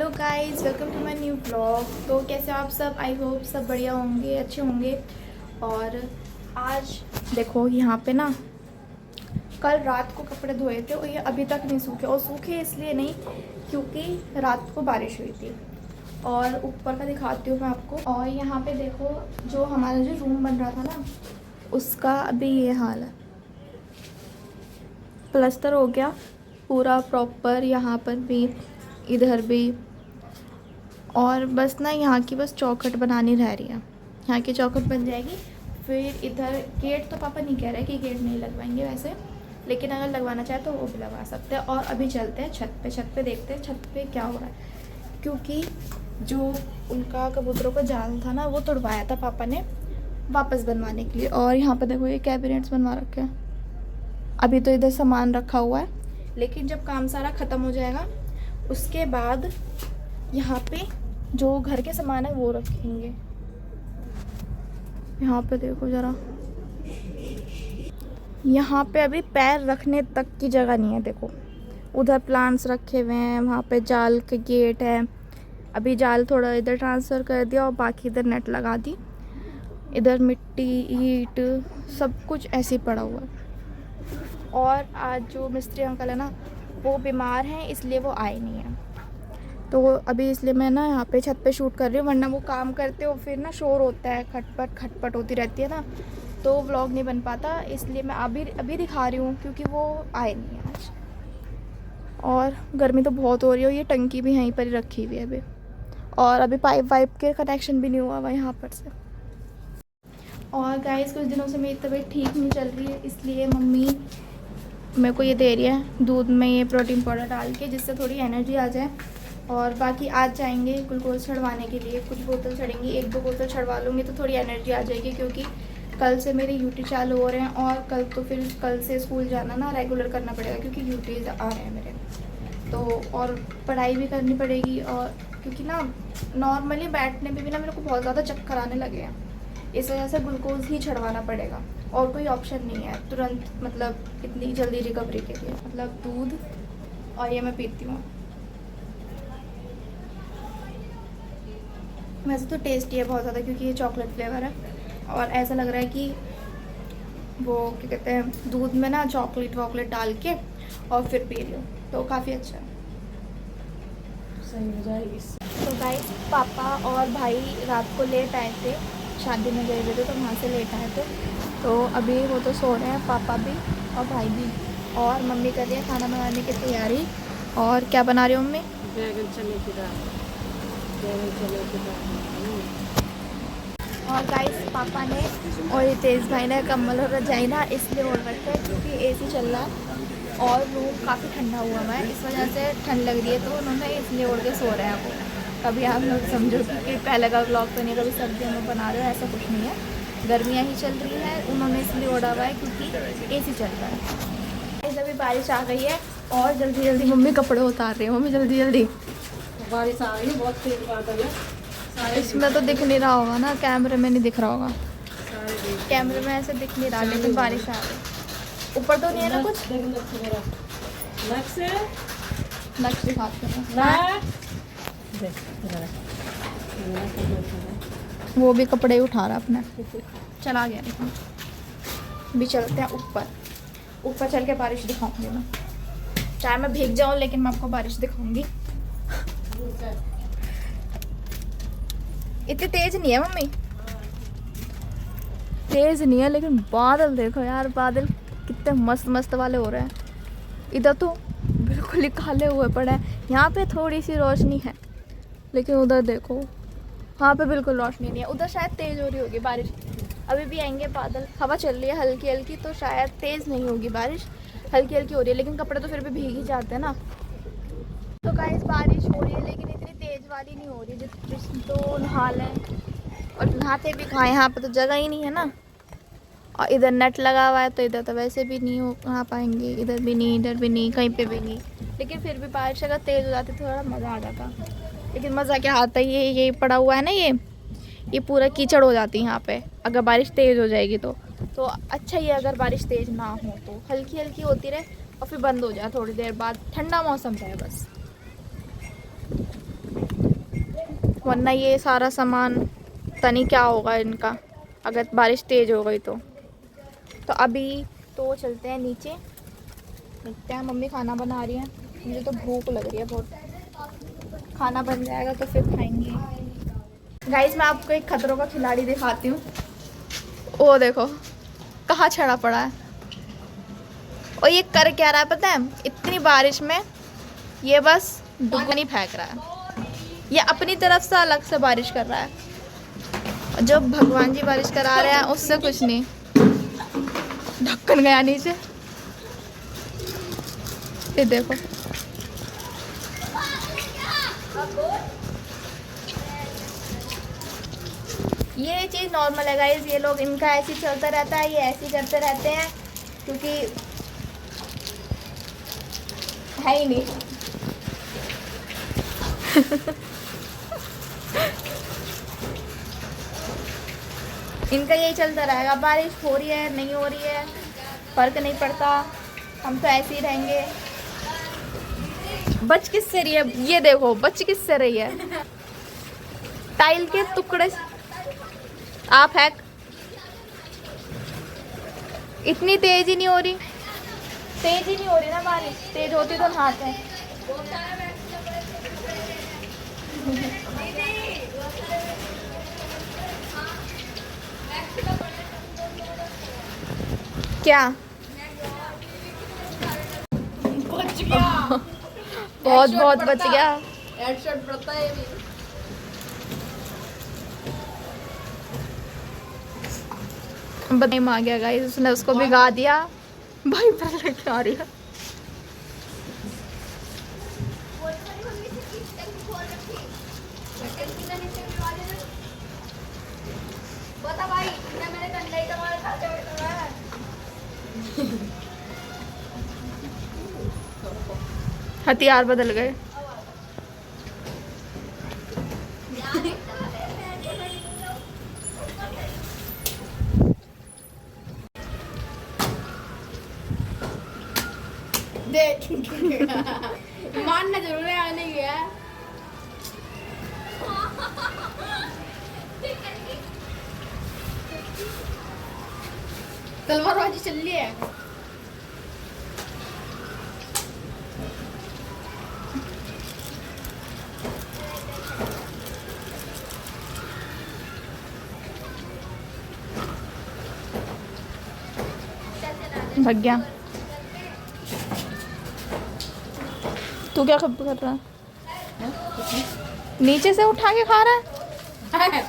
Hello guys, welcome to my new blog. तो कैसे हो आप सब? आई होप सब बढ़िया होंगे, अच्छे होंगे। और आज देखो यहाँ पे ना, कल रात को कपड़े धोए थे और ये अभी तक नहीं सूखे। और सूखे इसलिए नहीं क्योंकि रात को बारिश हुई थी। और ऊपर का दिखाती हूँ मैं आपको। और यहाँ पे देखो, जो हमारा जो रूम बन रहा था ना, उसका अभी ये हाल है। प्लास्टर हो गया पूरा प्रॉपर, यहाँ पर भी, इधर भी। और बस ना यहाँ की बस चौखट बनानी रह रही है। यहाँ की चौखट बन जाएगी। फिर इधर गेट तो पापा नहीं कह रहे कि गेट नहीं लगवाएंगे वैसे, लेकिन अगर लगवाना चाहे तो वो भी लगवा सकते हैं। और अभी चलते हैं छत पे। छत पे देखते हैं छत पे क्या हो रहा है, क्योंकि जो उनका कबूतरों का जाल था ना, वो तोड़वाया था पापा ने वापस बनवाने के लिए। और यहाँ पर देखो ये कैबिनेट्स बनवा रखे हैं। अभी तो इधर सामान रखा हुआ है, लेकिन जब काम सारा ख़त्म हो जाएगा उसके बाद यहाँ पे जो घर के सामान है वो रखेंगे। यहाँ पे देखो ज़रा, यहाँ पे अभी पैर रखने तक की जगह नहीं है। देखो उधर प्लांट्स रखे हुए हैं, वहाँ पे जाल के गेट है। अभी जाल थोड़ा इधर ट्रांसफ़र कर दिया और बाकी इधर नेट लगा दी। इधर मिट्टी ईंट सब कुछ ऐसे ही पड़ा हुआ है। और आज जो मिस्त्री अंकल है ना, वो बीमार हैं, इसलिए वो आए नहीं हैं। तो अभी इसलिए मैं ना यहाँ पे छत पे शूट कर रही हूँ, वरना वो काम करते हो फिर ना शोर होता है, खटपट खटपट होती रहती है ना, तो व्लॉग नहीं बन पाता। इसलिए मैं अभी दिखा रही हूँ, क्योंकि वो आए नहीं हैं आज। और गर्मी तो बहुत हो रही है। ये टंकी भी यहीं पर ही रखी हुई है अभी। और अभी पाइप वाइप के कनेक्शन भी नहीं हुआ हुआ यहाँ पर से। और गाइस, कुछ दिनों से मेरी तबीयत ठीक नहीं चल रही है, इसलिए मम्मी मेरे को ये दे रही है दूध में ये प्रोटीन पाउडर डाल के, जिससे थोड़ी एनर्जी आ जाए। और बाकी आज जाएंगे ग्लूकोज चढ़वाने के लिए, कुछ बोतल चढ़ेंगी, 1-2 बोतल चढ़वा लूँगी तो थोड़ी एनर्जी आ जाएगी। क्योंकि कल से मेरे यूटी चालू हो रहे हैं और कल से स्कूल जाना ना रेगुलर करना पड़ेगा, क्योंकि यूटीज आ रहे हैं मेरे। तो और पढ़ाई भी करनी पड़ेगी। और क्योंकि ना नॉर्मली बैठने में भी ना मेरे को बहुत ज़्यादा चक्कर आने लगे हैं, इस वजह से ग्लूकोज ही चढ़वाना पड़ेगा। और कोई ऑप्शन नहीं है तुरंत, मतलब इतनी जल्दी रिकवरी के लिए। मतलब दूध, और ये मैं पीती हूँ। वैसे तो टेस्टी है बहुत ज़्यादा, क्योंकि ये चॉकलेट फ्लेवर है। और ऐसा लग रहा है कि वो क्या कहते हैं, दूध में ना चॉकलेट वॉकलेट डाल के और फिर पी रही हूँ, तो काफ़ी अच्छा है, सही हो जाएगी। तो गाइस, पापा और भाई रात को लेट आए थे, शादी में गए हुए थे तो वहाँ से लेट आए थे। तो अभी वो तो सो रहे हैं, पापा भी और भाई भी। और मम्मी कर रही है खाना बनाने की तैयारी। और क्या बना रही हो मम्मी? बैगन चने की दाल। बैगन चने की दाल। और गाइस, पापा ने और ये तेज़ भाई ने कम्बल और रजाई ना इसलिए ओढ़ रखे है क्योंकि एसी चल रहा है और रूम काफ़ी ठंडा हुआ है, इस वजह से ठंड लग रही है, तो उन्होंने इसलिए ओढ़ के सो रहे हैं वो। कभी आप लोग समझो कि पहले का व्लॉग तो नहीं, कभी सर्दियों में बना रहे हो, ऐसा कुछ नहीं है। गर्मियाँ ही चल रही है, उन्होंने इसलिए ओढ़ा हुआ है क्योंकि एसी चल रहा है। अभी बारिश आ गई है और जल्दी जल्दी मम्मी कपड़े उतार रही है। मम्मी जल्दी जल्दी। बारिश आ रही है, बहुत तेज बादल है। इसमें तो दिख नहीं रहा होगा ना, कैमरे में नहीं दिख रहा होगा, सारे कैमरे में ऐसे दिख नहीं रहा, लेकिन बारिश आ रही। ऊपर तो नहीं है ना कुछ? नक्श दिखाते हैं। वो भी कपड़े ही उठा रहा अपने, चला गया। लेकिन भी चलते हैं ऊपर। ऊपर चल के बारिश दिखाऊंगी मैं, चाहे मैं भीग जाऊं, लेकिन मैं आपको बारिश दिखाऊंगी। इतनी तेज नहीं है मम्मी, तेज नहीं है, लेकिन बादल देखो यार, बादल कितने मस्त मस्त वाले हो रहे हैं। इधर तो बिल्कुल ही काले हुए पड़े हैं, यहाँ पे थोड़ी सी रोशनी है, लेकिन उधर देखो, वहाँ पे बिल्कुल रोशनी नहीं है। उधर शायद तेज़ हो रही होगी बारिश, अभी भी आएंगे बादल। हवा चल रही है हल्की हल्की, तो शायद तेज़ नहीं होगी बारिश, हल्की हल्की हो रही है, लेकिन कपड़े तो फिर भी भीग ही जाते हैं ना। तो गाइस, बारिश हो रही है लेकिन इतनी तेज़ वाली नहीं हो रही जिसमें तो नहा लें, और नहाते भी कहाँ, यहाँ पे तो जगह ही नहीं है ना। और इधर नेट लगा हुआ है, तो इधर तो वैसे भी नहीं हो नहा पाएंगे, इधर भी नहीं, इधर भी नहीं, कहीं पे भी नहीं। लेकिन फिर भी बारिश अगर तेज़ हो जाती तो थोड़ा मज़ा आ जाता, लेकिन मज़ा क्या आता है, ये पड़ा हुआ है ना, ये पूरा कीचड़ हो जाती है यहाँ पे अगर बारिश तेज़ हो जाएगी तो अच्छा ही है। अगर बारिश तेज़ ना हो तो हल्की हल्की होती रहे और फिर बंद हो जाए थोड़ी देर बाद, ठंडा मौसम रहे बस। वरना ये सारा सामान तनी क्या होगा इनका अगर बारिश तेज़ हो गई तो अभी तो चलते हैं नीचे, देखते हैं। मम्मी खाना बना रही है, मुझे तो भूख लग रही है बहुत। खाना बन जाएगा तो फिर खाएंगे। गाइस मैं आपको एक खतरों का खिलाड़ी दिखाती हूँ। ओ देखो कहाँ छड़ा पड़ा है। और ये कर क्या रहा है पता है, इतनी बारिश में ये बस दुगनी फेंक रहा है। ये अपनी तरफ से अलग से बारिश कर रहा है। जो भगवान जी बारिश करा रहे हैं उससे कुछ नहीं। ढक्कन गया नीचे, ये देखो। ये चीज़ नॉर्मल है गाइस, ये लोग इनका ऐसे ही चलता रहता है, ये ऐसे ही करते रहते हैं क्योंकि है ही नहीं। इनका यही चलता रहेगा, बारिश हो रही है नहीं हो रही है फर्क नहीं पड़ता, हम तो ऐसे ही रहेंगे। बच किससे रही है, ये देखो बच किससे रही है। टाइल के टुकड़े आप है, इतनी तेज ही नहीं हो रही, तेज ही नहीं हो रही ना बारिश, तेज होती तो नहाते हैं। क्या बच गया। बहुत बहुत बच गया। हेडशॉट पड़ता है भी। टाइम आ गया गाइस, उसने उसको भिगा दिया। भाई पर लेके आ रही है। हथियार बदल गए। देख मानना जरूर है, आने गया। तलवारबाजी चल रही है। भाग गया। तू क्या खब कर रहा है? नीचे से उठा के खा रहा है।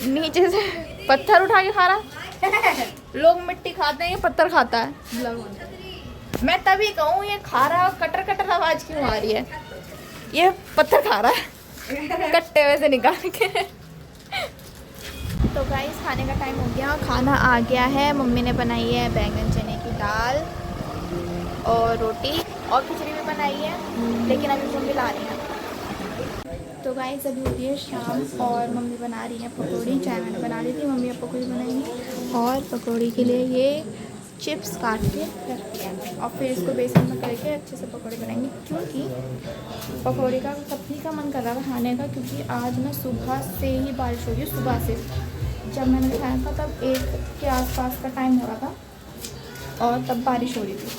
नीचे से पत्थर उठा के खा रहा है। लोग मिट्टी खाते हैं, ये पत्थर खाता है। मैं तभी कहूँ ये खा रहा है, कटर कटर आवाज क्यों आ रही है। ये पत्थर खा रहा है कट्टे वैसे निकाल के। तो गाइस खाने का टाइम हो गया, खाना आ गया है। मम्मी ने बनाई है बैंगन चने की दाल और रोटी और खिचड़ी भी बनाई है, लेकिन अभी मम्मी ला रही है। तो गाइस अभी हो रही है शाम और मम्मी बना रही है पकौड़ी। चाय मैंने बना ली थी, मम्मी अब पकौड़ी बनाएंगी। और पकौड़ी के लिए ये चिप्स काट के रखी है और फिर इसको बेसन में करके अच्छे से पकौड़ी बनाएंगे, क्योंकि पकौड़ी का सब्ज़ी का मन कर रहा था खाने का। क्योंकि आज ना सुबह से ही बारिश हो रही है, सुबह से जब मैंने खाया था तब 1 के आसपास का टाइम हो रहा था और तब बारिश हो रही थी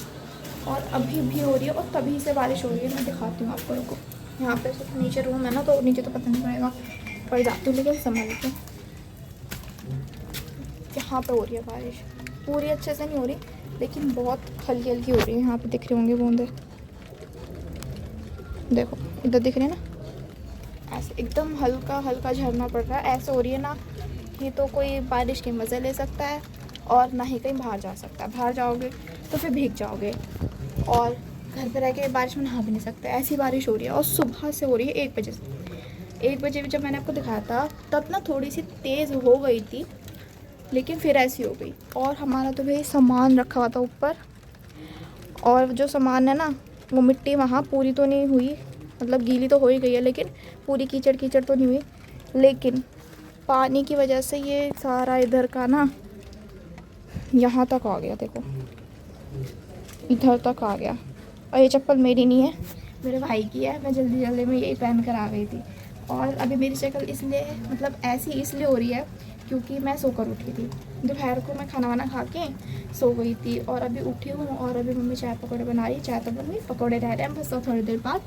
और अभी भी हो रही है और तभी से बारिश हो रही है। मैं दिखाती हूँ आपको, रुको। यहाँ पे सिर्फ नीचे रूम है ना, तो नीचे तो पता नहीं पड़ेगा, पड़ जाती हूँ लेकिन संभल के। यहाँ पे हो रही है बारिश, पूरी अच्छे से नहीं हो रही लेकिन बहुत हल्की हल्की हो रही है। यहाँ पे दिख रही होंगी बूंदे, देखो इधर दिख रही है ना, ऐसे एकदम हल्का हल्का झरना पड़ रहा है। ऐसे हो रही है ना कि तो कोई बारिश के मज़े ले सकता है और ना ही कहीं बाहर जा सकता है। बाहर जाओगे तो फिर भीग जाओगे और घर पे रह के बारिश में नहा भी नहीं सकते, ऐसी बारिश हो रही है। और सुबह से हो रही है 1 बजे से। 1 बजे भी जब मैंने आपको दिखाया था तब ना थोड़ी सी तेज़ हो गई थी, लेकिन फिर ऐसी हो गई। और हमारा तो भाई सामान रखा हुआ था ऊपर, और जो सामान है ना वो मिट्टी वहाँ पूरी तो नहीं हुई, मतलब गीली तो हो ही गई है लेकिन पूरी कीचड़ कीचड़ तो नहीं हुई। लेकिन पानी की वजह से ये सारा इधर का ना यहाँ तक आ गया, देखो इधर तक आ गया। और ये चप्पल मेरी नहीं है, मेरे भाई की है। मैं जल्दी जल्दी में यही पहन कर आ गई थी। और अभी मेरी शक्ल इसलिए मतलब ऐसी इसलिए हो रही है क्योंकि मैं सोकर उठी थी। दोपहर को मैं खाना वाना खा के सो गई थी और अभी उठी हूँ और अभी मम्मी चाय पकौड़े बना रही। चाय तो बन गई, पकौड़े रह रहे हैं बस, और थोड़ी देर बाद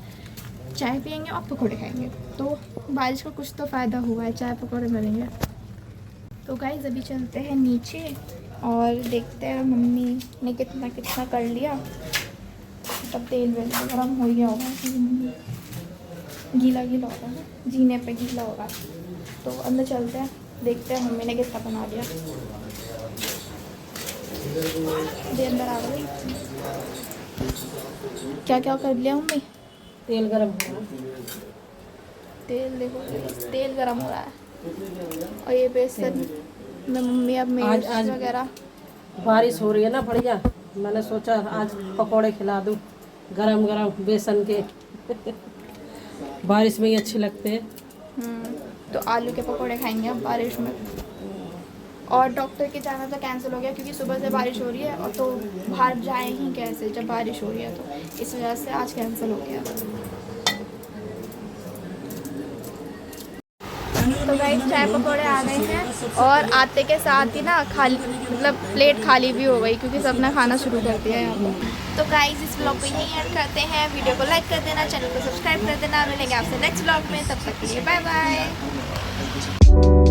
चाय पियेंगे और पकौड़े खाएंगे। तो बारिश का कुछ तो फ़ायदा हुआ है, चाय पकौड़े बनेंगे। तो गाइस अभी चलते हैं नीचे और देखते हैं मम्मी ने कितना कितना कर लिया। तब तेल वेल गर्म हो गया होगा, गीला गीला होगा ना, जीने पे गीला होगा। तो अंदर चलते हैं, देखते हैं मम्मी ने कितना बना लिया। ये अंदर आ गई। क्या क्या कर लिया मम्मी? तेल गरम हो रहा तेल देखो, तेल गरम हो रहा है। और ये बेसन में मम्मी अब मिर्च आज वगैरह। बारिश हो रही है ना बढ़िया, मैंने सोचा आज पकोड़े खिला दूँ गरम गरम बेसन के। बारिश में ही अच्छे लगते हैं। तो आलू के पकोड़े खाएंगे अब बारिश में। और डॉक्टर के जाना तो कैंसिल हो गया क्योंकि सुबह से बारिश हो रही है और तो बाहर जाए ही कैसे जब बारिश हो रही है, तो इस वजह से आज कैंसिल हो गया। तो गाइस चाय पकौड़े आ गए हैं और आते के साथ ही ना खाली मतलब प्लेट खाली भी हो गई क्योंकि सबने खाना शुरू कर दिया है यहाँ पर। तो गाइस इस व्लॉग को यहीं एंड करते हैं। वीडियो को लाइक कर देना, चैनल को सब्सक्राइब कर देना। मिलेंगे आपसे नेक्स्ट व्लॉग में, तब तक के लिए बाय बाय।